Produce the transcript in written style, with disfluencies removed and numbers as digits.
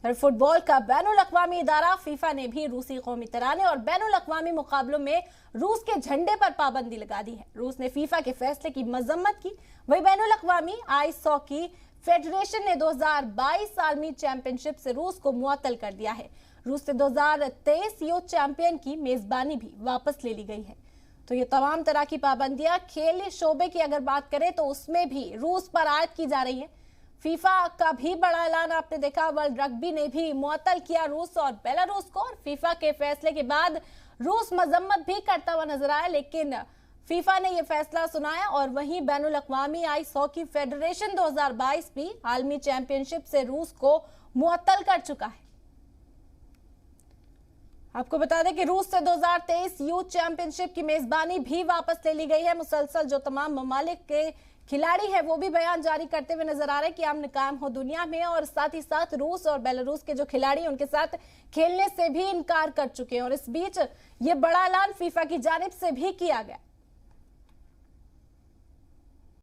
और फुटबॉल का बैनुल अक़वामी इदारा फीफा ने भी रूसी कौमी तराने और बैनुल अक़वामी मुकाबलों में रूस के झंडे पर पाबंदी लगा दी है। रूस ने फीफा के फैसले की मजम्मत की। वही बैनुल अक़वामी आइस हॉकी फेडरेशन ने 2022 आलमी चैंपियनशिप से रूस को मुअत्तल कर दिया है। रूस से 2023 यूथ चैंपियन की मेजबानी भी वापस ले ली गई है। तो ये तमाम तरह की पाबंदियां खेल शोबे की अगर बात करें तो उसमें भी रूस पर आयद की जा रही है। फीफा का भी बड़ा ऐलान आपने देखा, वर्ल्ड रग्बी ने भी मुअत्तल किया रूस और बेलारूस को। और फीफा के फैसले के बाद रूस मजम्मत भी करता हुआ नजर आया, लेकिन फीफा ने यह फैसला सुनाया। और वहीं बैनुल अक़वामी आइस हॉकी फेडरेशन 2022 भी आलमी चैंपियनशिप से रूस को मुअत्तल कर चुका है। आपको बता दें कि रूस से 2023 यूथ चैंपियनशिप की मेजबानी भी वापस ले ली गई है। मुसलसल जो तमाम ममालिक के खिलाड़ी है वो भी बयान जारी करते हुए नजर आ रहे हैं कि अमन कायम हो दुनिया में, और साथ ही साथ रूस और बेलारूस के जो खिलाड़ी उनके साथ खेलने से भी इनकार कर चुके हैं। और इस बीच ये बड़ा ऐलान फीफा की जानिब से भी किया गया।